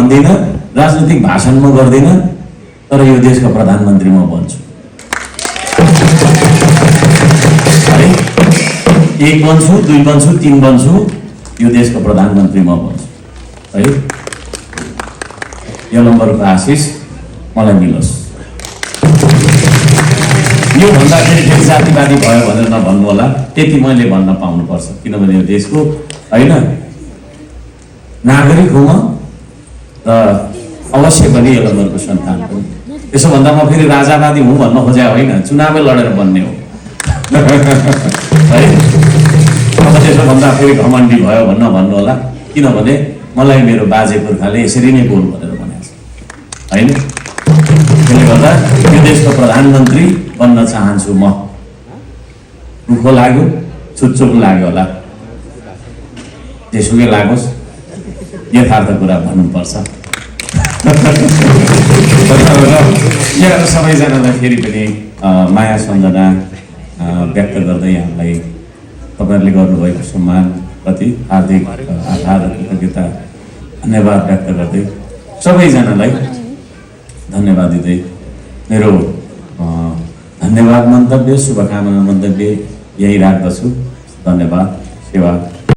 भन्दिनँ, राजनीतिक भाषण म गर्दिनँ, तर यो देशको प्रधानमन्त्री म बन्छु है। 1 बन्छु, 2 बन्छु, 3 बन्छु, यो देशको प्रधानमन्त्री म बन्छु है। यो नम्बरको आशिष मलाई मिलोस्। यो भन्दाखेरि फेरि जातिवादी भयो भनेर नभन्नु होला, त्यति मैले भन्न पाउनुपर्छ, किनभने यो देशको होइन नागरिक हुँ म र अवश्य पनि यो नम्बरको सन्तान पनि। त्यसो भन्दा म फेरि राजावादी हुँ भन्न खोजे होइन, चुनावै लडेर बन्ने हो है। अब त्यसो भन्दा फेरि घमण्डी भयो भन्न भन्नु होला, किनभने मलाई मेरो बाजे पुर्खाले यसरी नै बोल भनेर भनेको छ होइन। त्यसले गर्दा यो देशको प्रधानमन्त्री बन्न चाहन्छु म। दुःख लाग्यो, चुच्चुक लाग्यो होला, जेसुकै लागोस्, यथार्थ कुरा भन्नुपर्छ। यहाँ सबैजनालाई फेरि पनि माया सम्झना व्यक्त गर्दै यहाँलाई तपाईँहरूले गर्नुभएको सम्मानप्रति हार्दिक आभार र कृतज्ञता धन्यवाद व्यक्त गर्दै सबैजनालाई धन्यवाद दिँदै मेरो धन्यवाद मन्तव्य, शुभकामना मन्तव्य यही राख्दछु। धन्यवाद, सेवा।